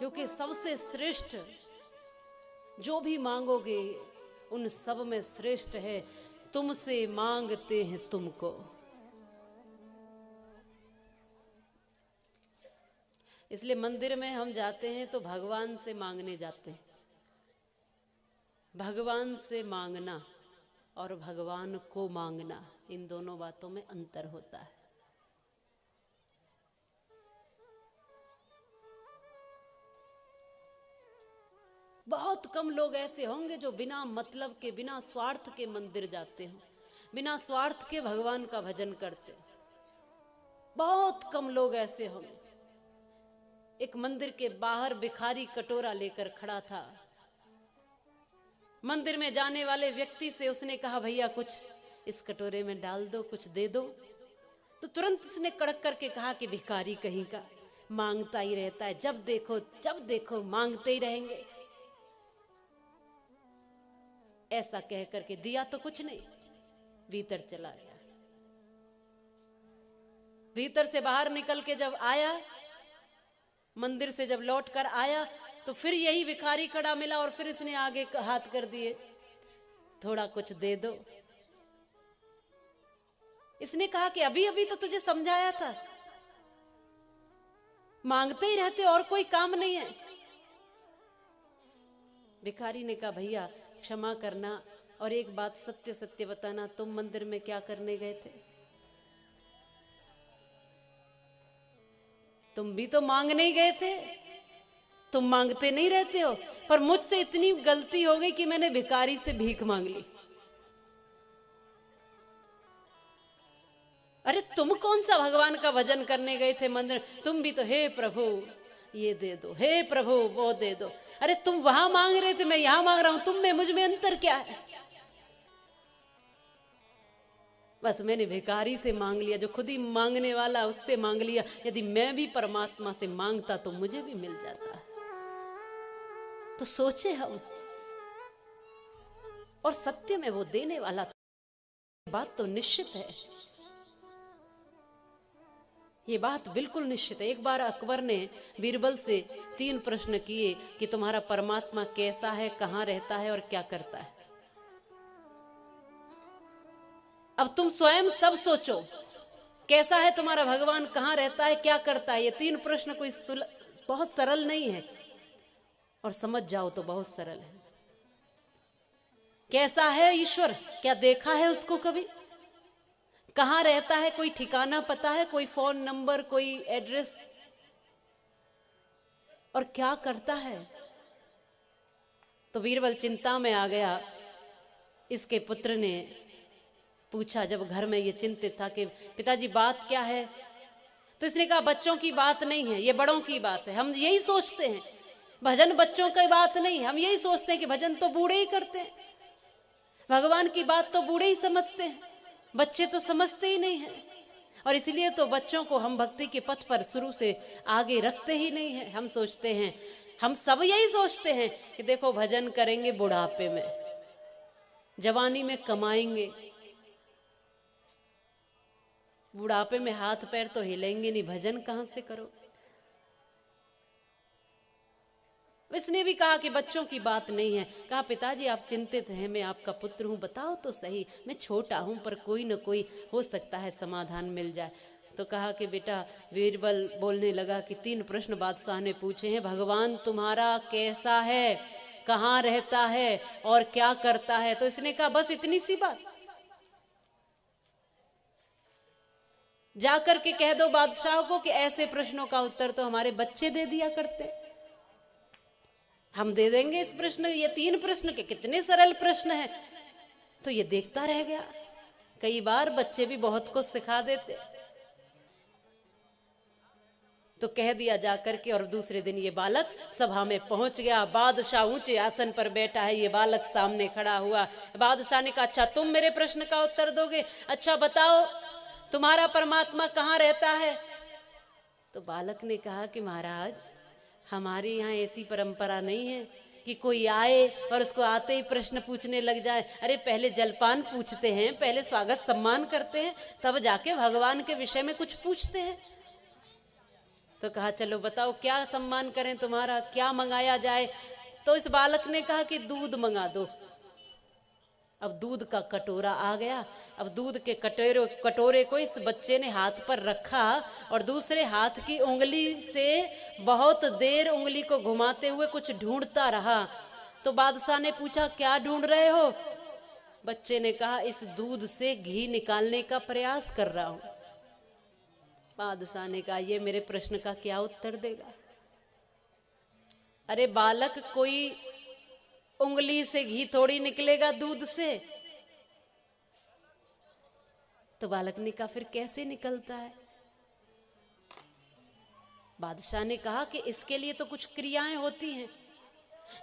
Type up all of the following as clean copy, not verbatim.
क्योंकि सबसे श्रेष्ठ जो भी मांगोगे उन सब में श्रेष्ठ है तुमसे मांगते हैं तुमको। इसलिए मंदिर में हम जाते हैं तो भगवान से मांगने जाते हैं। भगवान से मांगना और भगवान को मांगना, इन दोनों बातों में अंतर होता है। बहुत कम लोग ऐसे होंगे जो बिना मतलब के, बिना स्वार्थ के मंदिर जाते हों, बिना स्वार्थ के भगवान का भजन करते। बहुत कम लोग ऐसे होंगे। एक मंदिर के बाहर भिखारी कटोरा लेकर खड़ा था। मंदिर में जाने वाले व्यक्ति से उसने कहा, भैया कुछ इस कटोरे में डाल दो, कुछ दे दो। तो तुरंत उसने कड़क करके कहा कि भिखारी कहीं का, मांगता ही रहता है, जब देखो मांगते ही रहेंगे। ऐसा कह करके दिया तो कुछ नहीं, भीतर चला गया। भीतर से बाहर निकल के जब आया, मंदिर से जब लौट कर आया तो फिर यही भिखारी खड़ा मिला और फिर इसने आगे हाथ कर दिए, थोड़ा कुछ दे दो। इसने कहा कि अभी अभी तो तुझे समझाया था, मांगते ही रहते और कोई काम नहीं है। भिखारी ने कहा, भैया क्षमा करना और एक बात सत्य सत्य बताना, तुम मंदिर में क्या करने गए थे? तुम भी तो मांगने ही गए थे, तुम मांगते नहीं रहते हो। पर मुझसे इतनी गलती हो गई कि मैंने भिखारी से भीख मांग ली। अरे तुम कौन सा भगवान का भजन करने गए थे मंदिर? तुम भी तो हे प्रभु ये दे दो, हे प्रभु वो दे दो। अरे तुम वहां मांग रहे थे, मैं यहां मांग रहा हूं, तुम में मुझ में अंतर क्या है? बस मैंने भिखारी से मांग लिया, जो खुद ही मांगने वाला उससे मांग लिया। यदि मैं भी परमात्मा से मांगता तो मुझे भी मिल जाता है। तो सोचे हम, और सत्य में वो देने वाला, बात तो निश्चित है, ये बात बिल्कुल निश्चित है। एक बार अकबर ने बीरबल से 3 प्रश्न किए कि तुम्हारा परमात्मा कैसा है, कहां रहता है और क्या करता है। अब तुम स्वयं सब सोचो, कैसा है तुम्हारा भगवान, कहां रहता है, क्या करता है। ये 3 प्रश्न कोई बहुत सरल नहीं है, और समझ जाओ तो बहुत सरल है। कैसा है ईश्वर, क्या देखा है उसको कभी? कहां रहता है, कोई ठिकाना पता है, कोई फोन नंबर, कोई एड्रेस? और क्या करता है? तो बीरबल चिंता में आ गया। इसके पुत्र ने पूछा, जब घर में ये चिंतित था कि पिताजी बात क्या है, तो इसने कहा बच्चों की बात नहीं है, ये बड़ों की बात है। हम यही सोचते हैं भजन बच्चों की बात नहीं है, हम यही सोचते हैं कि भजन तो बूढ़े ही करते हैं, भगवान की बात तो बूढ़े ही समझते हैं, बच्चे तो समझते ही नहीं हैं। और इसलिए तो बच्चों को हम भक्ति के पथ पर शुरू से आगे रखते ही नहीं हैं। हम सोचते हैं, हम सब यही सोचते हैं कि देखो भजन करेंगे बुढ़ापे में, जवानी में कमाएंगे, बुढ़ापे में हाथ पैर तो हिलेंगे नहीं, भजन कहां से करो। इसने भी कहा कि बच्चों की बात नहीं है। कहा पिताजी आप चिंतित हैं, मैं आपका पुत्र हूं, बताओ तो सही, मैं छोटा हूं पर कोई न कोई हो सकता है समाधान मिल जाए। तो कहा कि बेटा, बीरबल बोलने लगा कि 3 प्रश्न बादशाह ने पूछे हैं, भगवान तुम्हारा कैसा है, कहाँ रहता है और क्या करता है। तो इसने कहा बस इतनी सी बात, जाकर के कह दो बादशाह को कि ऐसे प्रश्नों का उत्तर तो हमारे बच्चे दे दिया करते, हम दे देंगे इस प्रश्न। ये 3 प्रश्न के कितने सरल प्रश्न हैं। तो ये देखता रह गया। कई बार बच्चे भी बहुत कुछ सिखा देते। तो कह दिया जाकर के, और दूसरे दिन ये बालक सभा में पहुंच गया। बादशाह ऊंचे आसन पर बैठा है, ये बालक सामने खड़ा हुआ। बादशाह ने कहा अच्छा तुम मेरे प्रश्न का उत्तर दोगे, अच्छा बताओ तुम्हारा परमात्मा कहाँ रहता है। तो बालक ने कहा कि महाराज हमारे यहाँ ऐसी परंपरा नहीं है कि कोई आए और उसको आते ही प्रश्न पूछने लग जाए। अरे पहले जलपान पूछते हैं, पहले स्वागत सम्मान करते हैं, तब जाके भगवान के विषय में कुछ पूछते हैं। तो कहा चलो बताओ क्या सम्मान करें तुम्हारा, क्या मंगाया जाए। तो इस बालक ने कहा कि दूध मंगा दो। अब दूध का कटोरा आ गया। अब दूध के कटोरे को इस बच्चे ने हाथ पर रखा और दूसरे हाथ की उंगली से बहुत देर उंगली को घुमाते हुए कुछ ढूंढता रहा। तो बादशाह ने पूछा क्या ढूंढ रहे हो? बच्चे ने कहा इस दूध से घी निकालने का प्रयास कर रहा हूं। बादशाह ने कहा ये मेरे प्रश्न का क्या उत्तर देगा? अरे बालक, कोई उंगली से घी थोड़ी निकलेगा दूध से। तो बालक ने कहा फिर कैसे निकलता है? बादशाह ने कहा कि इसके लिए तो कुछ क्रियाएं होती हैं।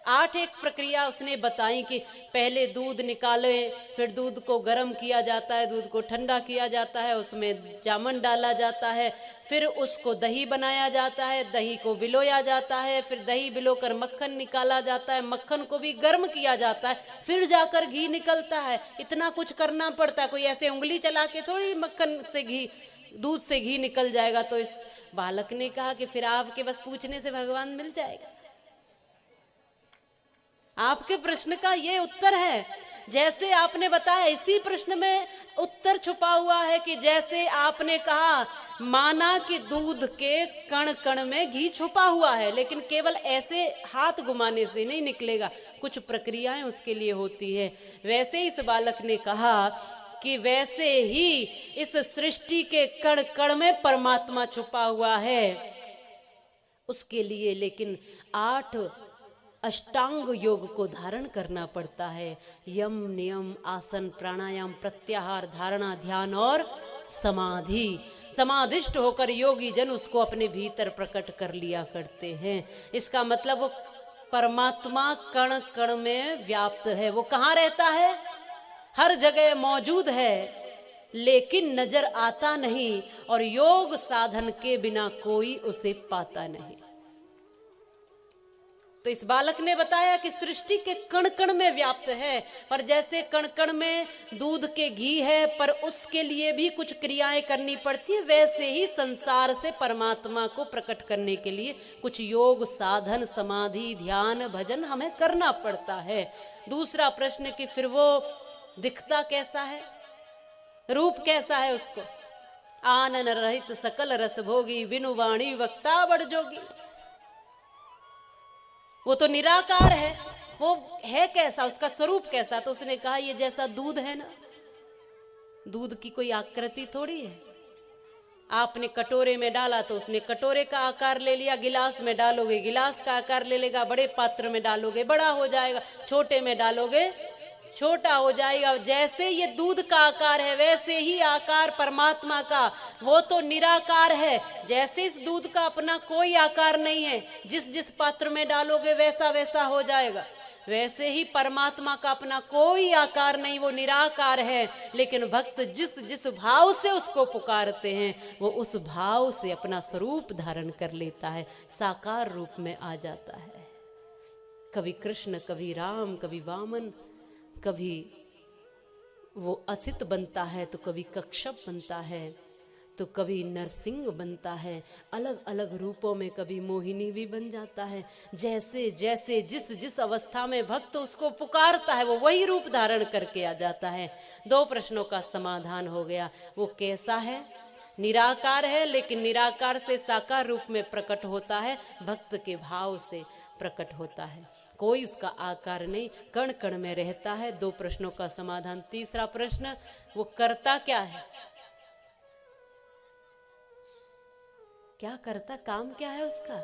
8 एक प्रक्रिया उसने बताई कि पहले दूध निकाले, फिर दूध को गर्म किया जाता है, दूध को ठंडा किया जाता है, उसमें जामन डाला जाता है, फिर उसको दही बनाया जाता है, दही को बिलोया जाता है, फिर दही बिलोकर मक्खन निकाला जाता है, मक्खन को भी गर्म किया जाता है, फिर जाकर घी निकलता है। इतना कुछ करना पड़ता है, कोई ऐसे उंगली चला के थोड़ी मक्खन से घी, दूध से घी निकल जाएगा। तो इस बालक ने कहा कि फिर आपके बस पूछने से भगवान मिल जाएगा? आपके प्रश्न का ये उत्तर है। जैसे आपने बताया इसी प्रश्न में उत्तर छुपा हुआ है कि जैसे आपने कहा माना कि दूध के कण कण में घी छुपा हुआ है, लेकिन केवल ऐसे हाथ घुमाने से नहीं निकलेगा, कुछ प्रक्रियाएं उसके लिए होती है। वैसे इस बालक ने कहा कि वैसे ही इस सृष्टि के कण कण में परमात्मा छुपा हुआ है। उसके लिए लेकिन 8 अष्टांग योग को धारण करना पड़ता है। यम, नियम, आसन, प्राणायाम, प्रत्याहार, धारणा, ध्यान और समाधि। समाधिष्ट होकर योगी जन उसको अपने भीतर प्रकट कर लिया करते हैं। इसका मतलब वो परमात्मा कण कण में व्याप्त है। वो कहाँ रहता है? हर जगह मौजूद है, लेकिन नजर आता नहीं, और योग साधन के बिना कोई उसे पाता नहीं। तो इस बालक ने बताया कि सृष्टि के कण कण में व्याप्त है, पर जैसे कण कण में दूध के घी है, पर उसके लिए भी कुछ क्रियाएं करनी पड़ती है, वैसे ही संसार से परमात्मा को प्रकट करने के लिए कुछ योग साधन, समाधि, ध्यान, भजन हमें करना पड़ता है। दूसरा प्रश्न कि फिर वो दिखता कैसा है, रूप कैसा है उसको? आनन रहित सकल रस भोगी, बिनु वाणी वक्ता बड़ जोगी। वो तो निराकार है, वो है कैसा, उसका स्वरूप कैसा? तो उसने कहा ये जैसा दूध है ना, दूध की कोई आकृति थोड़ी है। आपने कटोरे में डाला तो उसने कटोरे का आकार ले लिया, गिलास में डालोगे गिलास का आकार ले लेगा, बड़े पात्र में डालोगे बड़ा हो जाएगा, छोटे में डालोगे छोटा हो जाएगा। जैसे ये दूध का आकार है, वैसे ही आकार परमात्मा का, वो तो निराकार है। जैसे इस दूध का अपना कोई आकार नहीं है, जिस जिस पात्र में डालोगे वैसा वैसा हो जाएगा, वैसे ही परमात्मा का अपना कोई आकार नहीं, वो निराकार है। लेकिन भक्त जिस जिस भाव से उसको पुकारते हैं, वो उस भाव से अपना स्वरूप धारण कर लेता है, साकार रूप में आ जाता है। कभी कृष्ण, कभी राम, कभी वामन, कभी वो असित बनता है तो कभी कक्षप बनता है, तो कभी नरसिंह बनता है, अलग अलग रूपों में, कभी मोहिनी भी बन जाता है। जैसे जैसे जिस जिस अवस्था में भक्त उसको पुकारता है, वो वही रूप धारण करके आ जाता है। 2 प्रश्नों का समाधान हो गया। वो कैसा है? निराकार है, लेकिन निराकार से साकार रूप में प्रकट होता है, भक्त के भाव से प्रकट होता है, कोई उसका आकार नहीं, कण कण में रहता है। 2 प्रश्नों का समाधान। तीसरा प्रश्न, वो करता क्या है? क्या करता, काम क्या है उसका?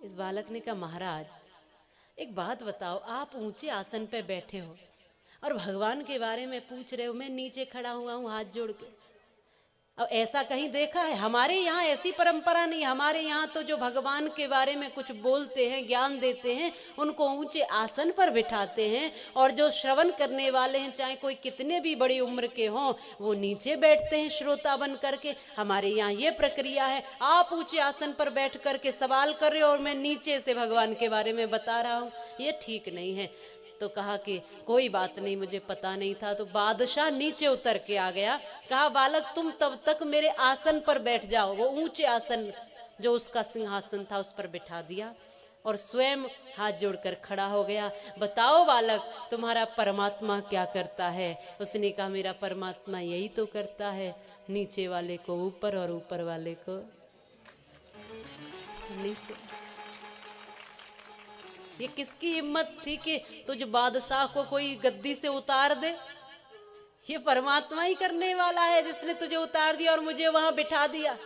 इस बालक ने कहा महाराज एक बात बताओ, आप ऊंचे आसन पे बैठे हो और भगवान के बारे में पूछ रहे हो, मैं नीचे खड़ा हुआ हूं हाथ जोड़ के। अब ऐसा कहीं देखा है? हमारे यहाँ ऐसी परंपरा नहीं। हमारे यहाँ तो जो भगवान के बारे में कुछ बोलते हैं, ज्ञान देते हैं, उनको ऊंचे आसन पर बिठाते हैं, और जो श्रवण करने वाले हैं, चाहे कोई कितने भी बड़ी उम्र के हों, वो नीचे बैठते हैं श्रोता बन करके। हमारे यहाँ ये प्रक्रिया है, आप ऊंचे आसन पर बैठ करके सवाल कर रहे हो और मैं नीचे से भगवान के बारे में बता रहा हूँ, ये ठीक नहीं है। तो कहा कि कोई बात नहीं, मुझे पता नहीं था। तो बादशाह नीचे उतर के आ गया, कहा बालक तुम तब तक मेरे आसन पर बैठ जाओ। वो ऊंचे आसन जो उसका सिंहासन था उस पर बिठा दिया और स्वयं हाथ जोड़कर खड़ा हो गया। बताओ बालक, तुम्हारा परमात्मा क्या करता है? उसने कहा मेरा परमात्मा यही तो करता है, नीचे वाले को ऊपर और ऊपर वाले को नीचे। ये किसकी हिम्मत थी कि तुझ बादशाह को कोई गद्दी से उतार दे? ये परमात्मा ही करने वाला है जिसने तुझे उतार दिया और मुझे वहां बिठा दिया।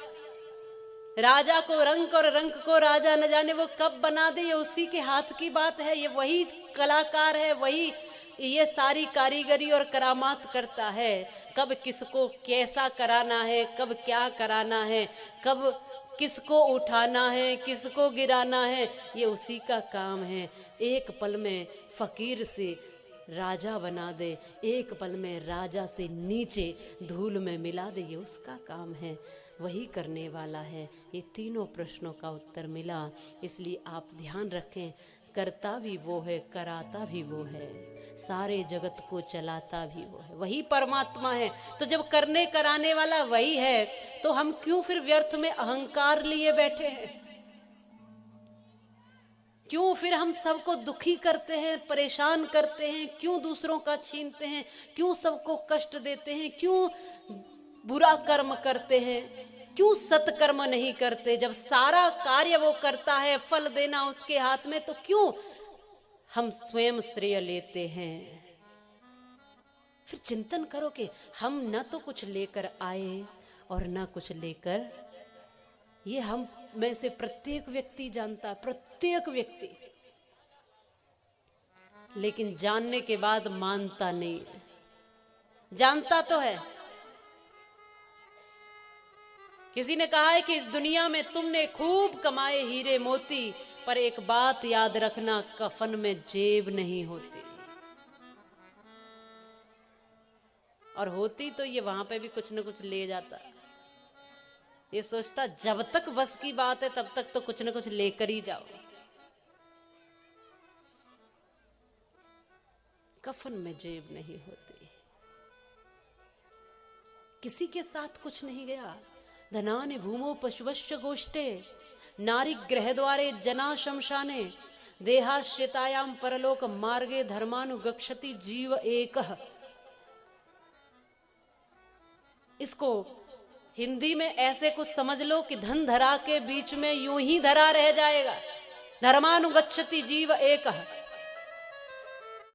राजा को रंक और रंक को राजा, न जाने वो कब बना दे, ये उसी के हाथ की बात है। ये वही कलाकार है, वही ये सारी कारीगरी और करामात करता है। कब किसको कैसा कराना है, कब क्या कराना है, कब किसको उठाना है, किसको गिराना है, ये उसी का काम है। एक पल में फकीर से राजा बना दे, एक पल में राजा से नीचे धूल में मिला दे, ये उसका काम है, वही करने वाला है। ये तीनों प्रश्नों का उत्तर मिला। इसलिए आप ध्यान रखें, करता भी वो है, कराता भी वो है, सारे जगत को चलाता भी वो है, वही परमात्मा है। तो जब करने कराने वाला वही है तो हम क्यों फिर व्यर्थ में अहंकार लिए बैठे हैं? क्यों फिर हम सबको दुखी करते हैं, परेशान करते हैं? क्यों दूसरों का छीनते हैं? क्यों सबको कष्ट देते हैं? क्यों बुरा कर्म करते हैं? क्यों सत्कर्म नहीं करते? जब सारा कार्य वो करता है, फल देना उसके हाथ में, तो क्यों हम स्वयं श्रेय लेते हैं? फिर चिंतन करो कि हम न तो कुछ लेकर आए और न कुछ लेकर, ये हम में से प्रत्येक व्यक्ति जानता है, प्रत्येक व्यक्ति, लेकिन जानने के बाद मानता नहीं है। जानता तो है। किसी ने कहा है कि इस दुनिया में तुमने खूब कमाए हीरे मोती, पर एक बात याद रखना, कफन में जेब नहीं होती। और होती तो ये वहां पे भी कुछ न कुछ ले जाता। ये सोचता जब तक बस की बात है तब तक तो कुछ न कुछ लेकर ही जाओ। कफन में जेब नहीं होती। किसी के साथ कुछ नहीं गया। धनानि भूमो पशुवश्च गोष्ठे, नारी ग्रह द्वारे जना शमशाने, देहाश्रितायाम परलोक मार्गे धर्मानुगक्षति जीव एकः। इसको हिंदी में ऐसे कुछ समझ लो कि धन धरा के बीच में यूं ही धरा रह जाएगा। धर्मानुगच्छति जीव एकः।